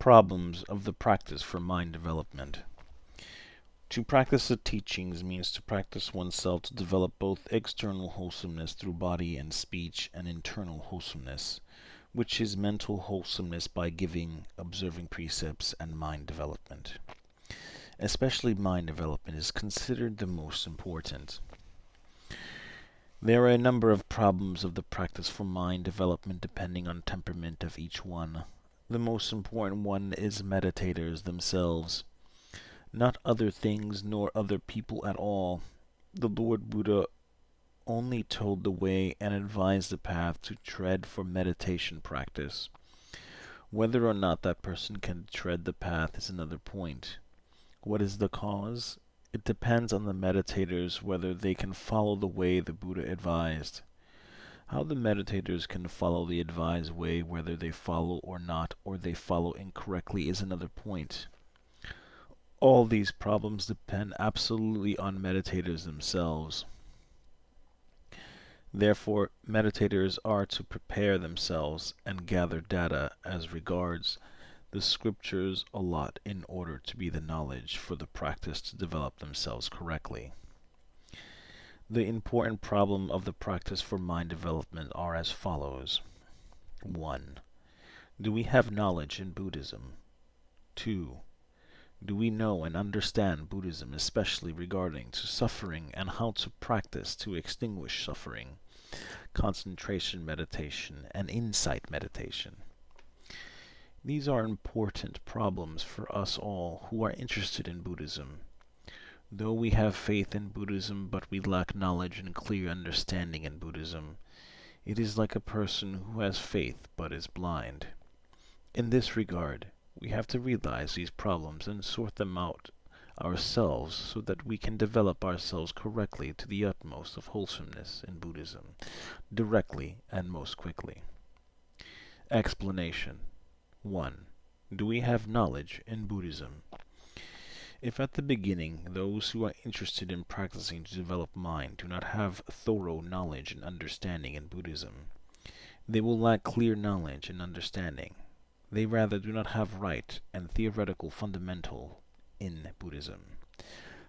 Problems of the practice for mind development. To practice the teachings means to practice oneself to develop both external wholesomeness through body and speech and internal wholesomeness, which is mental wholesomeness by giving, observing precepts, and mind development. Especially mind development is considered the most important. There are a number of problems of the practice for mind development depending on temperament of each one. The most important one is meditators themselves, not other things nor other people at all. The Lord Buddha only told the way and advised the path to tread for meditation practice. Whether or not that person can tread the path is another point. What is the cause? It depends on the meditators whether they can follow the way the Buddha advised. How the meditators can follow the advised way, whether they follow or not, or they follow incorrectly, is another point. All these problems depend absolutely on meditators themselves. Therefore, meditators are to prepare themselves and gather data as regards the scriptures a lot in order to be the knowledge for the practice to develop themselves correctly. The important problem of the practice for mind development are as follows. 1. Do we have knowledge in Buddhism? 2. Do we know and understand Buddhism, especially regarding to suffering and how to practice to extinguish suffering, concentration meditation, and insight meditation? These are important problems for us all who are interested in Buddhism. Though we have faith in Buddhism, but we lack knowledge and clear understanding in Buddhism, it is like a person who has faith but is blind. In this regard, we have to realize these problems and sort them out ourselves so that we can develop ourselves correctly to the utmost of wholesomeness in Buddhism, directly and most quickly. Explanation. 1. Do we have knowledge in Buddhism? If at the beginning those who are interested in practicing to develop mind do not have thorough knowledge and understanding in Buddhism, they will lack clear knowledge and understanding. They rather do not have right and theoretical fundamental in Buddhism.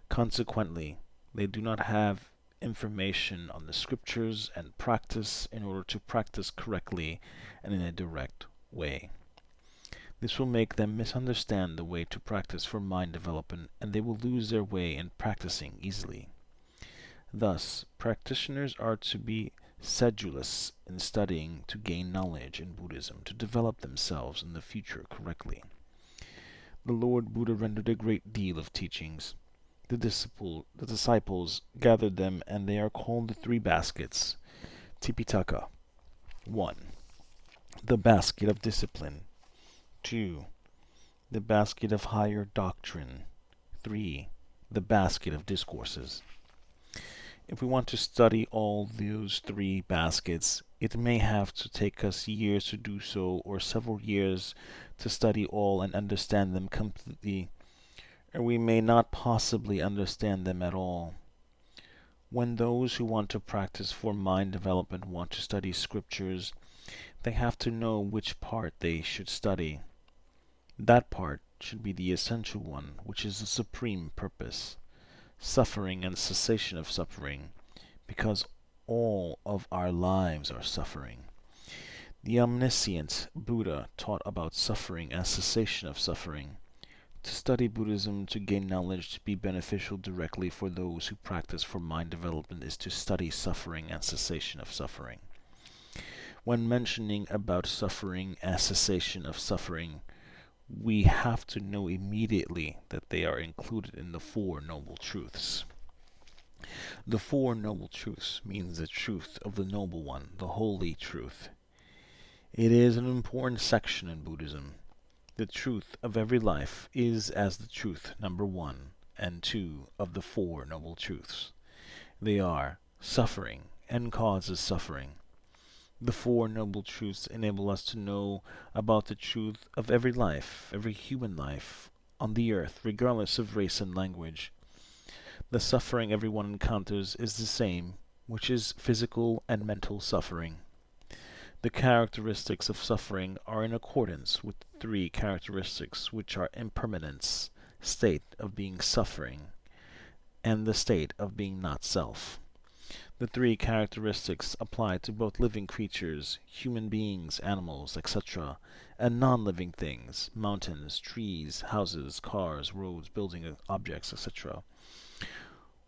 Consequently, they do not have information on the scriptures and practice in order to practice correctly and in a direct way. This will make them misunderstand the way to practice for mind development, and they will lose their way in practicing easily. Thus, practitioners are to be sedulous in studying to gain knowledge in Buddhism, to develop themselves in the future correctly. The Lord Buddha rendered a great deal of teachings. The disciples gathered them, and they are called the three baskets. Tipitaka. 1. The basket of discipline. 2. The basket of higher doctrine. 3. The basket of discourses. If we want to study all those three baskets, it may have to take us years to do so, or several years to study all and understand them completely, or we may not possibly understand them at all. When those who want to practice for mind development want to study scriptures, they have to know which part they should study. That part should be the essential one, which is the supreme purpose, suffering and cessation of suffering, because all of our lives are suffering. The omniscient Buddha taught about suffering and cessation of suffering. To study Buddhism to gain knowledge to be beneficial directly for those who practice for mind development is to study suffering and cessation of suffering. When mentioning about suffering and cessation of suffering, we have to know immediately that they are included in the Four Noble Truths. The Four Noble Truths means the truth of the Noble One, the Holy Truth. It is an important section in Buddhism. The truth of every life is as the truth number 1 and 2 of the Four Noble Truths. They are suffering and causes suffering. The Four Noble Truths enable us to know about the truth of every life, every human life, on the earth, regardless of race and language. The suffering everyone encounters is the same, which is physical and mental suffering. The characteristics of suffering are in accordance with the three characteristics which are impermanence, state of being suffering, and the state of being not self. The three characteristics apply to both living creatures, human beings, animals, etc., and non-living things, mountains, trees, houses, cars, roads, building objects, etc.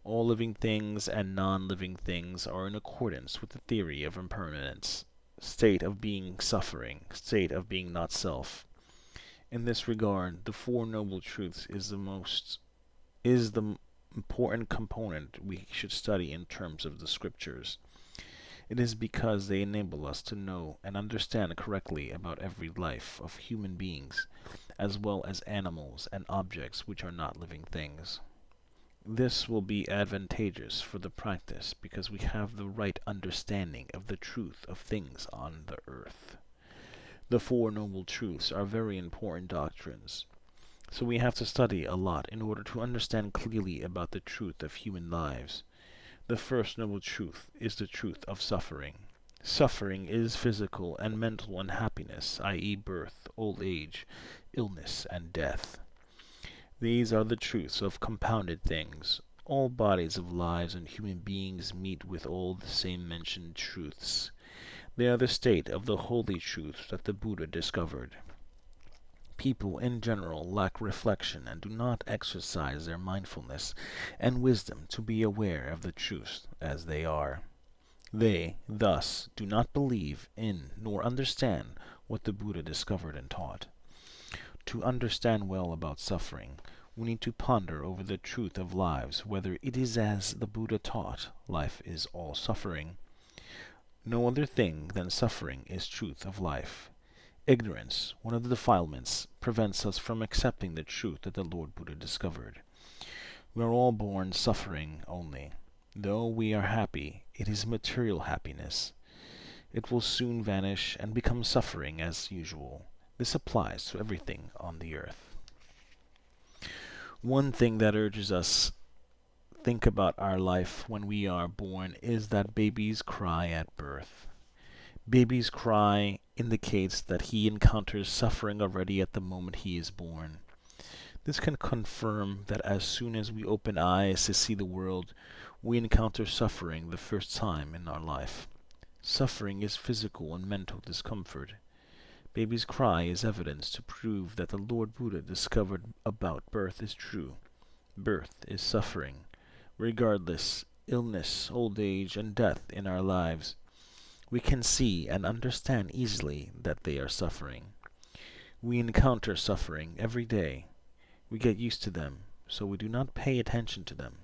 All living things and non-living things are in accordance with the theory of impermanence, state of being suffering, state of being not self. In this regard, the Four Noble Truths is the important component we should study in terms of the scriptures. It is because they enable us to know and understand correctly about every life of human beings, as well as animals and objects which are not living things. This will be advantageous for the practice because we have the right understanding of the truth of things on the earth. The Four Noble Truths are very important doctrines, so we have to study a lot in order to understand clearly about the truth of human lives. The first noble truth is the truth of suffering. Suffering is physical and mental unhappiness, i.e., birth, old age, illness, and death. These are the truths of compounded things. All bodies of lives and human beings meet with all the same mentioned truths. They are the state of the holy truths that the Buddha discovered. People in general lack reflection and do not exercise their mindfulness and wisdom to be aware of the truths as they are. They, thus, do not believe in nor understand what the Buddha discovered and taught. To understand well about suffering, we need to ponder over the truth of lives, whether it is as the Buddha taught, life is all suffering. No other thing than suffering is truth of life. Ignorance, one of the defilements, prevents us from accepting the truth that the Lord Buddha discovered. We are all born suffering only. Though we are happy, it is material happiness. It will soon vanish and become suffering as usual. This applies to everything on the earth. One thing that urges us think about our life when we are born is that babies cry at birth. Baby's cry indicates that he encounters suffering already at the moment he is born. This can confirm that as soon as we open eyes to see the world, we encounter suffering the first time in our life. Suffering is physical and mental discomfort. Baby's cry is evidence to prove that the Lord Buddha discovered about birth is true. Birth is suffering. Regardless, illness, old age, and death in our lives, we can see and understand easily that they are suffering. We encounter suffering every day. We get used to them, so we do not pay attention to them.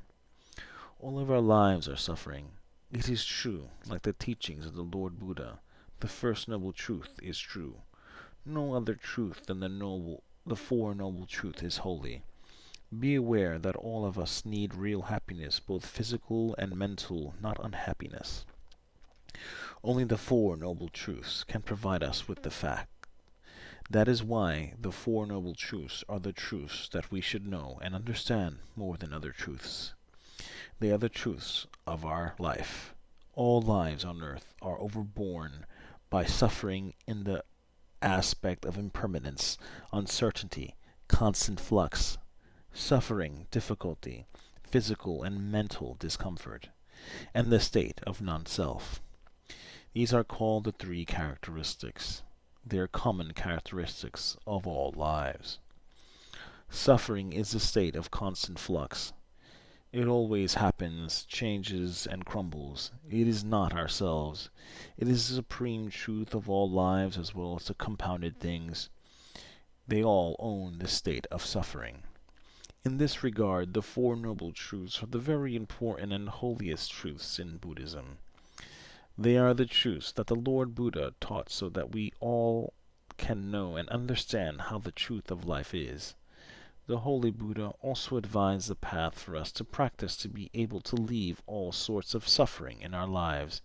All of our lives are suffering. It is true, like the teachings of the Lord Buddha. The first noble truth is true. No other truth than the Four Noble Truths is holy. Be aware that all of us need real happiness, both physical and mental, not unhappiness. Only the Four Noble Truths can provide us with the fact. That is why the Four Noble Truths are the truths that we should know and understand more than other truths. They are the truths of our life. All lives on earth are overborne by suffering in the aspect of impermanence, uncertainty, constant flux, suffering, difficulty, physical and mental discomfort, and the state of non-self. These are called the three characteristics. They are common characteristics of all lives. Suffering is a state of constant flux. It always happens, changes, and crumbles. It is not ourselves. It is the supreme truth of all lives as well as the compounded things. They all own the state of suffering. In this regard, the Four Noble Truths are the very important and holiest truths in Buddhism. They are the truths that the Lord Buddha taught so that we all can know and understand how the truth of life is. The Holy Buddha also advised the path for us to practice to be able to leave all sorts of suffering in our lives,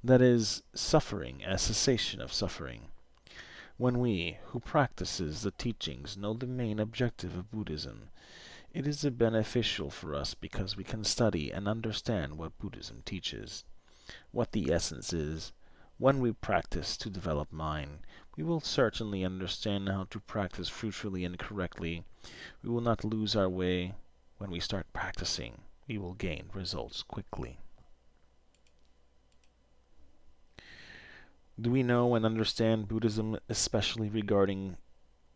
that is, suffering as cessation of suffering. When we, who practices the teachings, know the main objective of Buddhism, it is beneficial for us because we can study and understand what Buddhism teaches, what the essence is, When we practice to develop mind, we will certainly understand how to practice fruitfully and correctly. We will not lose our way. When we start practicing, we will gain results quickly. Do we know and understand Buddhism, especially regarding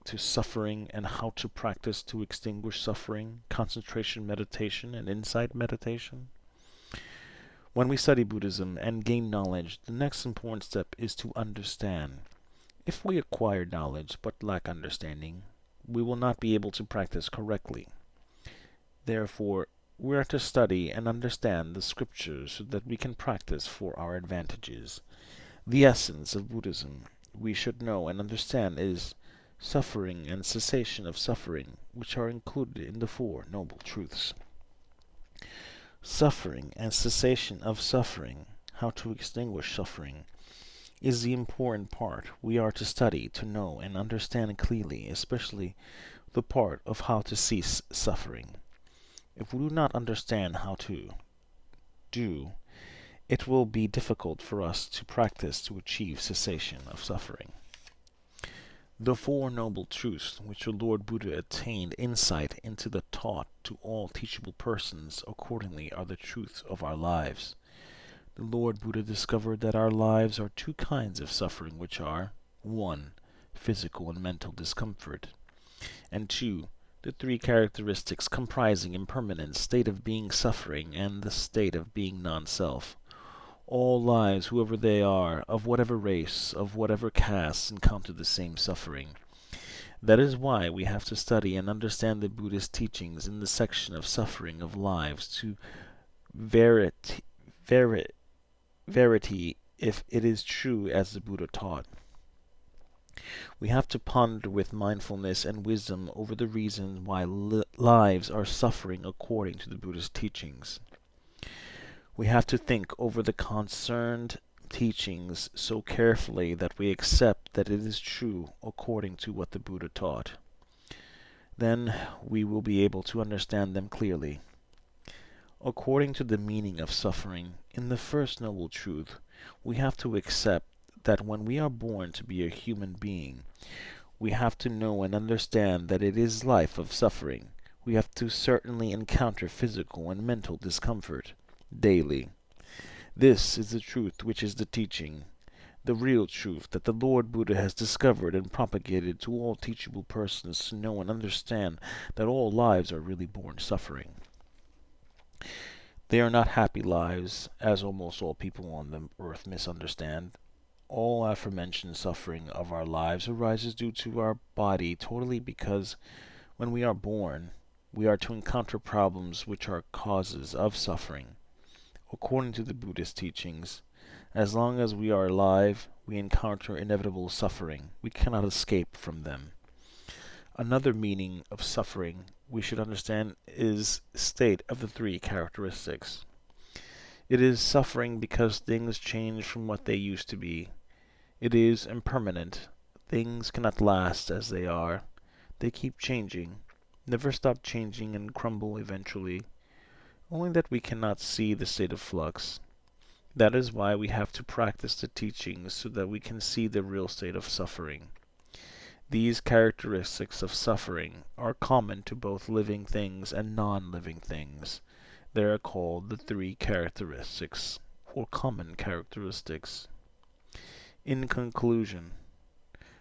to suffering and how to practice to extinguish suffering, concentration meditation, and insight meditation? When we study Buddhism and gain knowledge, the next important step is to understand. If we acquire knowledge but lack understanding, we will not be able to practice correctly. Therefore, we are to study and understand the scriptures so that we can practice for our advantages. The essence of Buddhism we should know and understand is suffering and cessation of suffering, which are included in the Four Noble Truths. Suffering and cessation of suffering, how to extinguish suffering, is the important part we are to study to know and understand clearly, especially the part of how to cease suffering. If we do not understand how to do, it will be difficult for us to practice to achieve cessation of suffering. The Four Noble Truths, which the Lord Buddha attained insight into the taught to all teachable persons accordingly, are the truths of our lives. The Lord Buddha discovered that our lives are two kinds of suffering, which are 1. Physical and mental discomfort, and 2. The three characteristics comprising impermanence, state of being suffering, and the state of being non-self. All lives, whoever they are, of whatever race, of whatever caste, encounter the same suffering. That is why we have to study and understand the Buddhist teachings in the section of suffering of lives to verity, if it is true as the Buddha taught. We have to ponder with mindfulness and wisdom over the reasons why lives are suffering according to the Buddhist teachings. We have to think over the concerned teachings so carefully that we accept that it is true according to what the Buddha taught. Then we will be able to understand them clearly. According to the meaning of suffering, in the first noble truth, we have to accept that when we are born to be a human being, we have to know and understand that it is life of suffering. We have to certainly encounter physical and mental discomfort daily. This is the truth which is the teaching, the real truth that the Lord Buddha has discovered and propagated to all teachable persons to know and understand that all lives are really born suffering. They are not happy lives, as almost all people on the earth misunderstand. All aforementioned suffering of our lives arises due to our body totally because when we are born, we are to encounter problems which are causes of suffering. According to the Buddhist teachings, as long as we are alive, we encounter inevitable suffering. We cannot escape from them. Another meaning of suffering we should understand is state of the three characteristics. It is suffering because things change from what they used to be. It is impermanent. Things cannot last as they are. They keep changing, never stop changing and crumble eventually. Only that we cannot see the state of flux. That is why we have to practice the teachings so that we can see the real state of suffering. These characteristics of suffering are common to both living things and non-living things. They are called the three characteristics, or common characteristics. In conclusion,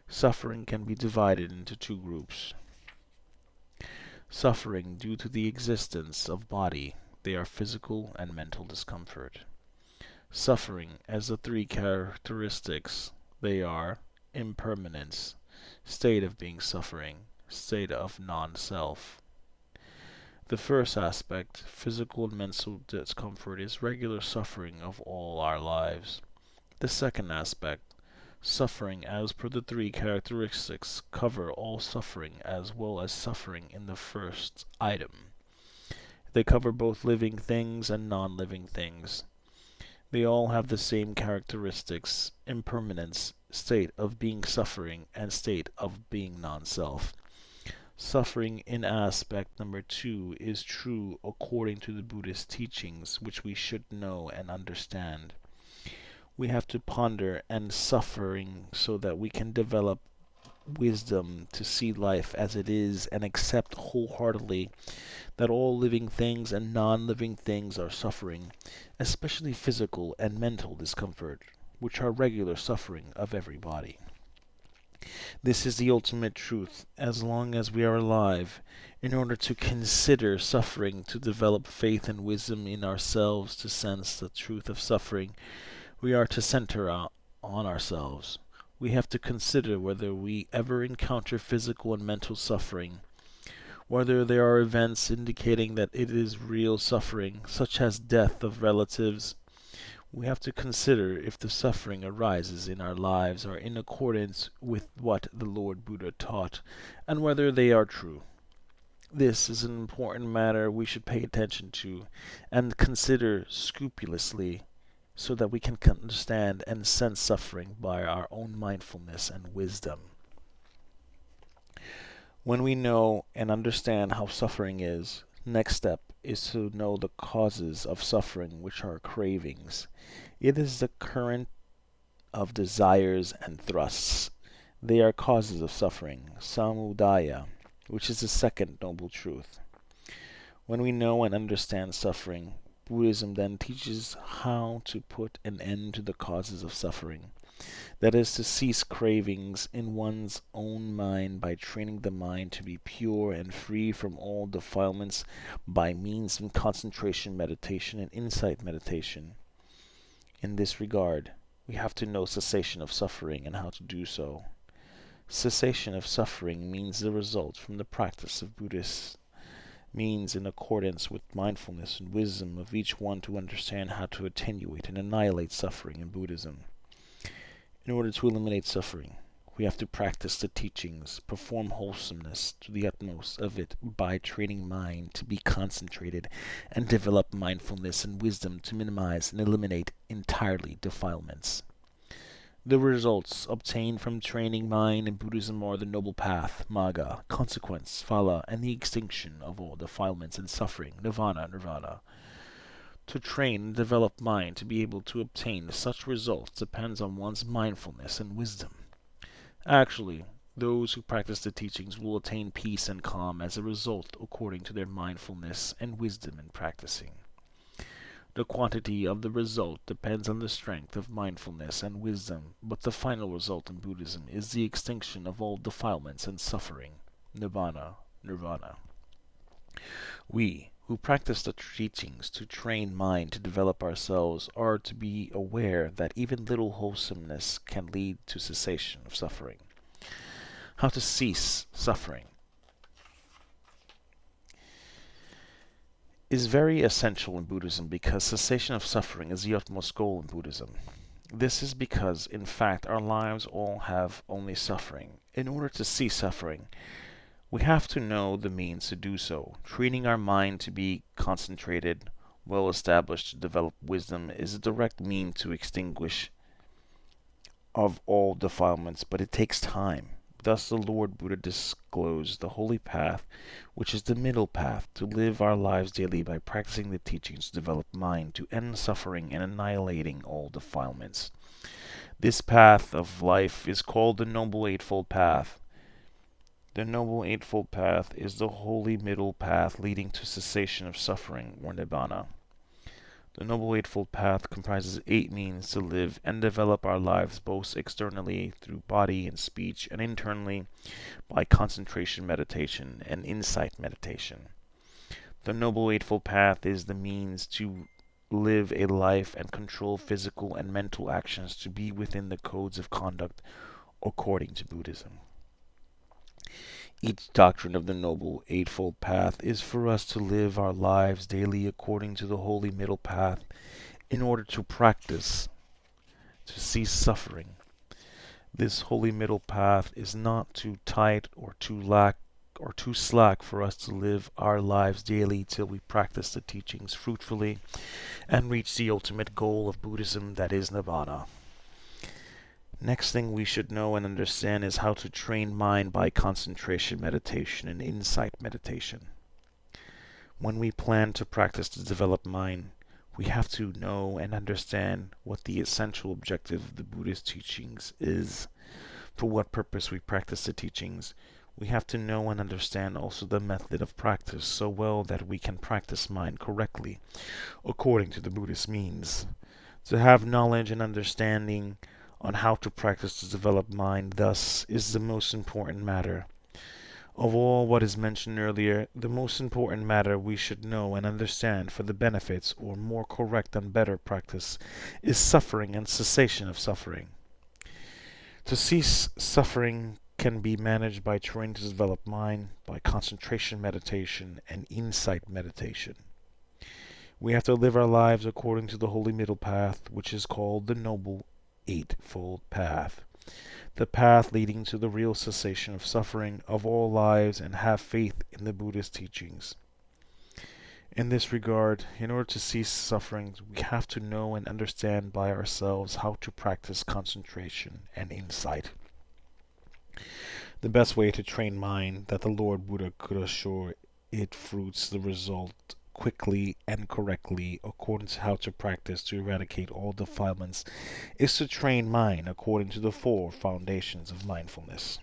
suffering can be divided into two groups. Suffering due to the existence of body, they are physical and mental discomfort. Suffering as the three characteristics, they are impermanence, state of being suffering, state of non-self. The first aspect, physical and mental discomfort, is regular suffering of all our lives. The second aspect, suffering as per the three characteristics, cover all suffering as well as suffering in the first item. They cover both living things and non-living things. They all have the same characteristics, impermanence, state of being suffering, and state of being non-self. Suffering in aspect number 2 is true according to the Buddhist teachings, which we should know and understand. We have to ponder and suffering so that we can develop wisdom to see life as it is and accept wholeheartedly that all living things and non living things are suffering, especially physical and mental discomfort, which are regular suffering of every body. This is the ultimate truth as long as we are alive. In order to consider suffering, to develop faith and wisdom in ourselves, to sense the truth of suffering, we are to center on ourselves. We have to consider whether we ever encounter physical and mental suffering, whether there are events indicating that it is real suffering, such as death of relatives. We have to consider if the suffering arises in our lives are in accordance with what the Lord Buddha taught, and whether they are true. This is an important matter we should pay attention to and consider scrupulously so that we can understand and sense suffering by our own mindfulness and wisdom. When we know and understand how suffering is, next step is to know the causes of suffering, which are cravings. It is the current of desires and thrusts. They are causes of suffering, samudaya, which is the second noble truth. When we know and understand suffering, Buddhism then teaches how to put an end to the causes of suffering. That is to cease cravings in one's own mind by training the mind to be pure and free from all defilements by means of concentration meditation and insight meditation. In this regard, we have to know cessation of suffering and how to do so. Cessation of suffering means the result from the practice of Buddhist means in accordance with mindfulness and wisdom of each one to understand how to attenuate and annihilate suffering in Buddhism. In order to eliminate suffering, we have to practice the teachings, perform wholesomeness to the utmost of it by training mind to be concentrated, and develop mindfulness and wisdom to minimize and eliminate entirely defilements. The results obtained from training mind in Buddhism are the noble path, magga, consequence, phala, and the extinction of all defilements and suffering, nirvana. To train and develop mind to be able to obtain such results depends on one's mindfulness and wisdom. Actually, those who practice the teachings will attain peace and calm as a result according to their mindfulness and wisdom in practicing. The quantity of the result depends on the strength of mindfulness and wisdom, but the final result in Buddhism is the extinction of all defilements and suffering, nirvana. We, who practice the teachings to train mind to develop ourselves, are to be aware that even little wholesomeness can lead to cessation of suffering. How to cease suffering is very essential in Buddhism because cessation of suffering is the utmost goal in Buddhism. This is because, in fact, our lives all have only suffering. In order to cease suffering, we have to know the means to do so. Training our mind to be concentrated, well established to develop wisdom is a direct means to extinguish of all defilements, but it takes time. Thus the Lord Buddha disclosed the holy path, which is the middle path, to live our lives daily by practicing the teachings to develop mind, to end suffering and annihilating all defilements. This path of life is called the Noble Eightfold Path. The Noble Eightfold Path is the holy middle path leading to cessation of suffering, or nibbana. The Noble Eightfold Path comprises 8 means to live and develop our lives both externally through body and speech and internally by concentration meditation and insight meditation. The Noble Eightfold Path is the means to live a life and control physical and mental actions to be within the codes of conduct according to Buddhism. Each doctrine of the Noble Eightfold Path is for us to live our lives daily according to the Holy Middle Path in order to practice to cease suffering. This Holy Middle Path is not too tight or too slack for us to live our lives daily till we practice the teachings fruitfully and reach the ultimate goal of Buddhism, that is Nibbana. Next thing we should know and understand is how to train mind by concentration meditation and insight meditation. When we plan to practice to develop mind, We have to know and understand what the essential objective of the Buddhist teachings is, for what purpose we practice the teachings. We have to know and understand also the method of practice so well that we can practice mind correctly, according to the Buddhist means. To have knowledge and understanding on how to practice to develop mind, thus, is the most important matter. Of all what is mentioned earlier, the most important matter we should know and understand for the benefits, or more correct and better practice, is suffering and cessation of suffering. To cease suffering can be managed by trying to develop mind, by concentration meditation and insight meditation. We have to live our lives according to the Holy Middle Path, which is called the Noble Eightfold Path, the path leading to the real cessation of suffering of all lives, and have faith in the Buddhist teachings. In this regard, in order to cease suffering, we have to know and understand by ourselves how to practice concentration and insight. The best way to train mind that the Lord Buddha could assure it fruits the result quickly and correctly according to how to practice to eradicate all defilements is to train mind according to the four foundations of mindfulness.